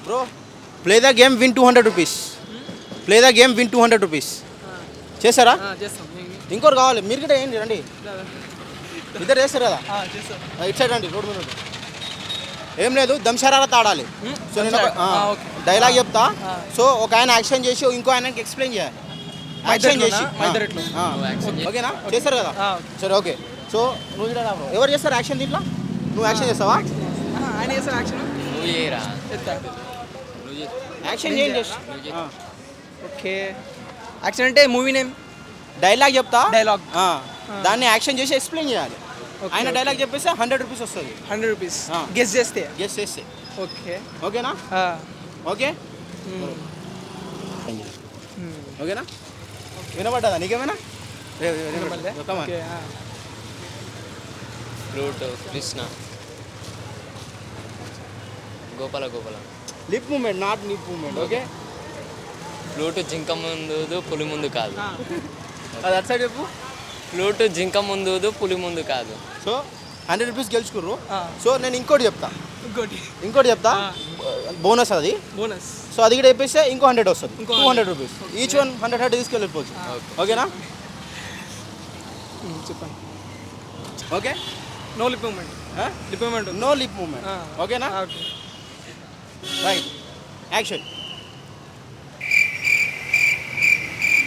Bro play the game win 200 rupees. Play the game win 200 rupees. చేస్తారా? ఇంకోటి కావాలి మీరు కూడా ఏంటి రండి ఇద్దరు చేస్తారు కదా ఇటు సైడ్ రండి రోడ్డు మీద ఏం లేదు దంశరారా తాడాలి. సో నేను డైలాగ్ చెప్తా. సో ఒక ఆయన యాక్షన్ చేసి ఇంకో ఆయనకి ఎక్స్ప్లెయిన్ చేయాలి. యాక్షన్ చేసి ఓకేనా చేస్తారు కదా సరే ఓకే. సో నువ్వు కూడా బ్రో ఎవరు చేస్తారు యాక్షన్ దీంట్లో? నువ్వు యాక్షన్ చేస్తావా? ఆయన చేస్తారు యాక్షన్ యాక్షన్ చేయండి. ఓకే యాక్షన్ అంటే మూవీ నేమ్ డైలాగ్ చెప్తా డైలాగ్ దాన్ని యాక్షన్ చేసి ఎక్స్ప్లెయిన్ చేయాలి. ఆయన డైలాగ్ చెప్పేస్తే 100 రూపీస్ వస్తుంది. 100 రూపీస్ గెస్ చేస్తే ఓకే ఓకేనా ఓకే ఓకేనా వినపడ్డా నీకేమైనా? Flute Krishna Gopala lip movement not lip movement okay. Flute జింక ముందు పులి ముందు కాదు. అది అటు సైడ్ చెప్పు. ఫ్లూట్ జింక ముందు పులి ముందు కాదు. So 100 rupees గెలుచుకుర్రు. సో నేను ఇంకోటి చెప్తా బోనస్ అది బోనస్. సో అది కూడా చెప్పేస్తే ఇంకో 100 వస్తుంది. 200 రూపీస్ ఈచ్ వన్ 100 తీసుకెళ్ళిపోవచ్చు. ఓకేనా చెప్పండి. Okay no lip movement no lip movement ఓకేనా రైట్ యాక్షన్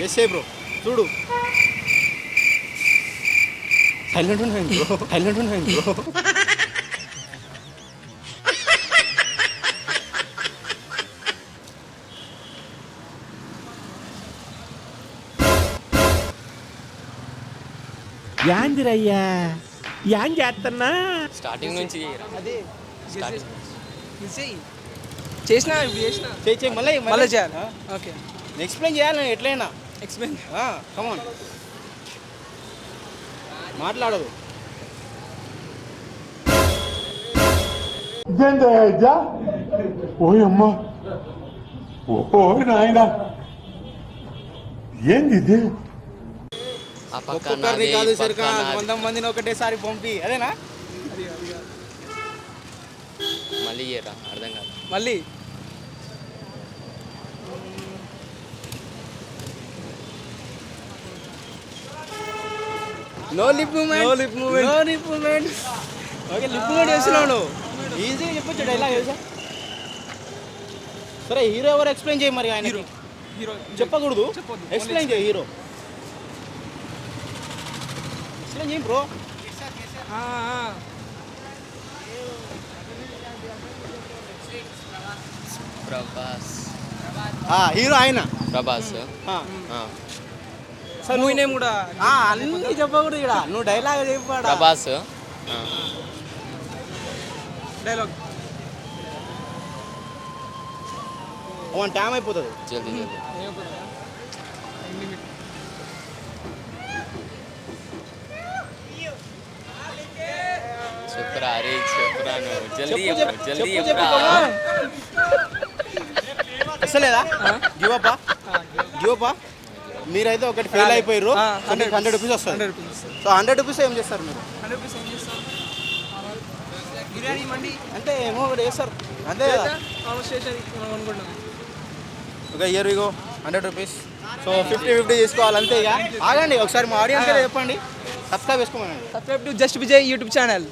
ఎస్ ఏ బ్రో చూడు సైలెంట్ ఉన్నాను బ్రో యాందిరయ్యా యాం చేస్తున్నా స్టార్టింగ్ నుంచి చేసిన మళ్ళీ చేయాలి. ఓకే ఎక్స్ప్లెయిన్ చేయాలి ఎట్లయినా ఎక్స్ప్లెయిన్ కమాన్ మాట్లాడదు. ఓయమ్మా ఓ నాయనా ఏంది ఒక్కొక్కరిని కాదు సరికా 100 మందిని ఒకటేసారి పంపి అదేనా? మళ్ళీ అర్థం కాదు. మళ్ళీ no lip movement okay lip movement చేస్తున్నావు ఈజీగా చెప్పొచ్చు డైలాగ్ తెలుసా? సరే హీరో ఎవరు ఎక్స్ప్లెయిన్ చేయి మరి. ఆయన హీరో చెప్పకూడదు ఎక్స్ప్లెయిన్ చేయి. హీరో ఎక్స్ప్లెయిన్ చేయి బ్రో. ప్రభాస్ హీరో ఆయన ప్రభాస్ మూవీ నేమ్ కూడా అన్నీ చెప్పకూడదు ఇక్కడ. నువ్వు డైలాగ్ చెప్పాడు ప్రభాస్ డైలాగ్ టైం అయిపోతుంది. జల్దీ చెప్పురా అరే చెప్పురా జల్దీ చెప్పరా. వస్తలేదా? గివప్పా మీరైతే ఒకటి ఫెయిల్ అయిపోయారు. 100 రూపీస్ వస్తుంది. సో 100 రూపీస్ ఏం చేస్తారు మీరు? 100 రూపీస్ ఏం చేస్తారు? బిర్యానీ మండి అంటే ఏమో ఒకటి చేస్తారు అంతే కదా. ఓకే ఇయర్ విగో 100 రూపీస్. సో 50-50 తీసుకోవాలి అంతే. ఇక ఆగండి ఒకసారి మా ఆడియన్స్ చెప్పండి. సబ్స్క్రైబ్ చేసుకోమనండి. Subscribe to just Vijay YouTube channel.